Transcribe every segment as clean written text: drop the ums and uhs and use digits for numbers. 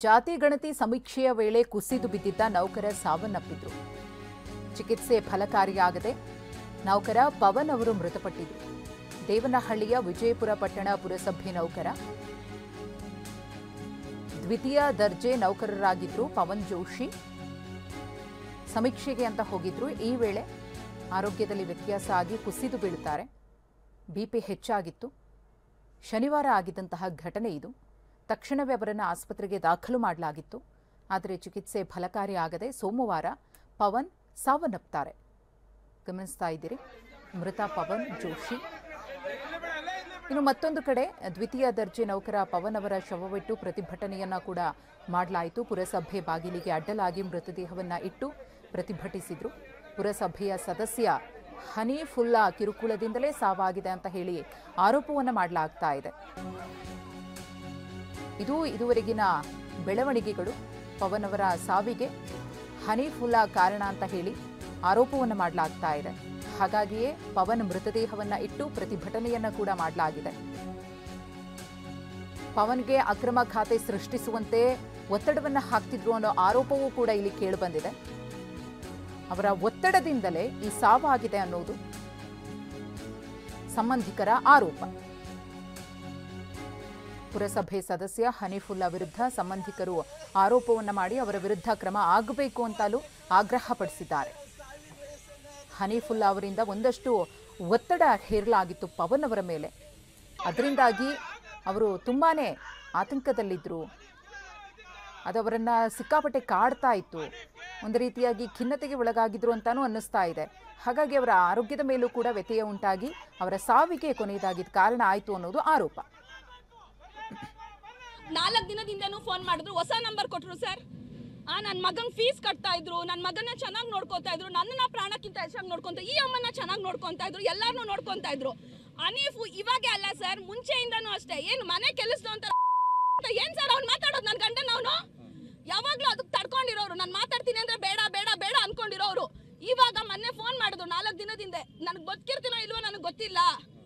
ಜಾತಿ ಗಣತಿ ಸಮೀಕ್ಷೆಯ ವೇಳೆ ಕುಸಿದು ಬಿದ್ದಿದ್ದ ನೌಕರ ಸಾವನ್ನಪ್ಪಿದ್ರು. ಚಿಕಿತ್ಸೆ ಫಲಕಾರಿಯಾಗದೆ ನೌಕರ ಪವನ್ ಅವರು ಮೃತಪಟ್ಟಿದ್ರು. ದೇವನಹಳ್ಳಿಯ ವಿಜಯಪುರ ಪಟ್ಟಣ ಪುರಸಭೆ ನೌಕರ, ದ್ವಿತೀಯ ದರ್ಜೆ ನೌಕರರಾಗಿದ್ರು ಪವನ್ ಜೋಶಿ. ಸಮೀಕ್ಷೆಗೆ ಅಂತ ಹೋಗಿದ್ರು. ಈ ವೇಳೆ ಆರೋಗ್ಯದಲ್ಲಿ ವ್ಯತ್ಯಾಸ ಆಗಿ ಕುಸಿದು ಬೀಳುತ್ತಾರೆ. ಬಿಪಿ ಹೆಚ್ಚಾಗಿತ್ತು. ಶನಿವಾರ ಆಗಿದ್ದಂತಹ ಘಟನೆ ಇದು. ತಕ್ಷಣವೇ ಅವರನ್ನು ಆಸ್ಪತ್ರೆಗೆ ದಾಖಲು ಮಾಡಲಾಗಿತ್ತು. ಆದರೆ ಚಿಕಿತ್ಸೆ ಫಲಕಾರಿಯಾಗದೆ ಸೋಮವಾರ ಪವನ್ ಸಾವನ್ನಪ್ತಾರೆ. ಗಮನಿಸ್ತಾ ಇದ್ದೀರಿ, ಮೃತ ಪವನ್ ಜೋಶಿ. ಇನ್ನು ಮತ್ತೊಂದು ಕಡೆ ದ್ವಿತೀಯ ದರ್ಜೆ ನೌಕರ ಪವನ್ ಅವರ ಶವವಿಟ್ಟು ಪ್ರತಿಭಟನೆಯನ್ನ ಕೂಡ ಮಾಡಲಾಯಿತು. ಪುರಸಭೆ ಬಾಗಿಲಿಗೆ ಅಡ್ಡಲಾಗಿ ಮೃತದೇಹವನ್ನ ಇಟ್ಟು ಪ್ರತಿಭಟಿಸಿದ್ರು. ಪುರಸಭೆಯ ಸದಸ್ಯ ಹನೀಫುಲ್ಲಾ ಕಿರುಕುಳದಿಂದಲೇ ಸಾವಾಗಿದೆ ಅಂತ ಹೇಳಿ ಆರೋಪವನ್ನು ಮಾಡಲಾಗ್ತಾ ಇದೆ. ಇದುವರೆಗಿನ ಬೆಳವಣಿಗೆಗಳು. ಪವನ್ ಅವರ ಸಾವಿಗೆ ಹನೀಫುಲ್ಲಾ ಕಾರಣ ಅಂತ ಹೇಳಿ ಆರೋಪವನ್ನು ಮಾಡಲಾಗ್ತಾ ಇದೆ. ಹಾಗಾಗಿಯೇ ಪವನ್ ಮೃತದೇಹವನ್ನ ಇಟ್ಟು ಪ್ರತಿಭಟನೆಯನ್ನ ಕೂಡ ಮಾಡಲಾಗಿದೆ. ಪವನ್ಗೆ ಅಕ್ರಮ ಖಾತೆ ಸೃಷ್ಟಿಸುವಂತೆ ಒತ್ತಡವನ್ನ ಹಾಕ್ತಿದ್ರು ಅನ್ನೋ ಆರೋಪವೂ ಕೂಡ ಇಲ್ಲಿ ಕೇಳಿಬಂದಿದೆ. ಅವರ ಒತ್ತಡದಿಂದಲೇ ಈ ಸಾವಾಗಿದೆ ಅನ್ನೋದು ಸಂಬಂಧಿಕರ ಆರೋಪ. ಪುರಸಭೆ ಸದಸ್ಯ ಹನೀಫುಲ್ಲಾ ವಿರುದ್ಧ ಸಂಬಂಧಿಕರು ಆರೋಪವನ್ನು ಮಾಡಿ ಅವರ ವಿರುದ್ಧ ಕ್ರಮ ಆಗಬೇಕು ಅಂತಲೂ ಆಗ್ರಹಪಡಿಸಿದ್ದಾರೆ. ಹನೀಫುಲ್ಲಾ ಅವರಿಂದ ಒಂದಷ್ಟು ಒತ್ತಡ ಹೇರಲಾಗಿತ್ತು ಪವನ್ ಅವರ ಮೇಲೆ. ಅದರಿಂದಾಗಿ ಅವರು ತುಂಬಾನೇ ಆತಂಕದಲ್ಲಿದ್ದರು. ಅದು ಅವರನ್ನ ಸಿಕ್ಕಾಪಟ್ಟೆ ಕಾಡ್ತಾ ಇತ್ತು. ಒಂದು ರೀತಿಯಾಗಿ ಖಿನ್ನತೆಗೆ ಒಳಗಾಗಿದ್ರು ಅಂತಾನೂ ಅನ್ನಿಸ್ತಾ ಇದೆ. ಹಾಗಾಗಿ ಅವರ ಆರೋಗ್ಯದ ಮೇಲೂ ಕೂಡ ವ್ಯತ್ಯಯ ಉಂಟಾಗಿ ಅವರ ಸಾವಿಗೆ ಕೊನೆಯದಾಗಿದ್ದ ಕಾರಣ ಆಯಿತು ಅನ್ನೋದು ಆರೋಪ. 4 ದಿನದಿಂದನೂ ಫೋನ್ ಮಾಡಿದ್ರು, ಹೊಸ ನಂಬರ್ ಕೊಟ್ಟರು ಸರ್. ನನ್ನ ಮಗನ ಫೀಸ್ ಕಟ್ತಾ ಇದ್ರು, ನನ್ನ ಮಗನ ಚೆನ್ನಾಗಿ ನೋಡ್ಕೊತಾ ಇದ್ರು, ನನ್ನನ್ನ ಪ್ರಾಣಕ್ಕಿಂತ ಹೆಚ್ಚಾಗಿ ನೋಡ್ಕೊಂತ, ಈ ಅಮ್ಮನ ಚೆನ್ನಾಗಿ ನೋಡ್ಕೊಂತಾ ಇದ್ರು, ಎಲ್ಲಾರನ್ನೂ ನೋಡ್ಕೊಂತಾ ಇದ್ರು. ಅನೀಫು ಇವಾಗೆ ಅಲ್ಲ ಸರ್, ಮುಂಚೆಯಿಂದನೂ ಅಷ್ಟೇ. ಏನು ಮನೆ ಕೆಲಸದ ಅಂತ ಏನ್ ಸರ್ ಅವ್ನು ಮಾತಾಡೋದು? ನನ್ನ ಗಂಡನ ಅವನು ಯಾವಾಗ್ಲೂ ಅದಕ್ಕೆ ತಡ್ಕೊಂಡಿರೋರು. ನಾನು ಮಾತಾಡ್ತೀನಿ ಅಂದ್ರೆ ಬೇಡ ಬೇಡ ಬೇಡ ಅನ್ಕೊಂಡಿರೋರು. ಇವಾಗ ಮೊನ್ನೆ ಫೋನ್ ಮಾಡಿದ್ರು 4 ದಿನದಿಂದ. ನನಗೆ ಬದುಕಿರ್ತೀನೋ ಇಲ್ವೋ ನನಗೆ ಗೊತ್ತಿಲ್ಲ,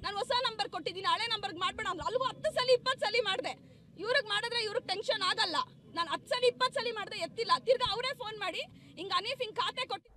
ನಾನು ಹೊಸ ನಂಬರ್ ಕೊಟ್ಟಿದ್ದೀನಿ, ಹಳೆ ನಂಬರ್ಗೆ ಮಾಡ್ಬೇಡ ಅಂದ್ರು. ಅಲ್ವೋ 10 ಸಲ 20 ಸಲ ಮಾಡಿದೆ. ಇವ್ರಿಗೆ ಮಾಡಿದ್ರೆ ಇವ್ರಿಗೆ ಟೆನ್ಷನ್ ಆಗಲ್ಲ. ನಾನು 10 ಸಲ 20 ಸಲ ಮಾಡಿದೆ, ಎತ್ತಿಲ್ಲ. ತಿರ್ಗಾ ಅವರೇ ಫೋನ್ ಮಾಡಿ ಹಿಂಗ ಅನೀಫ್ ಹಿಂಗ್ ಖಾತೆ ಕೊಟ್ಟು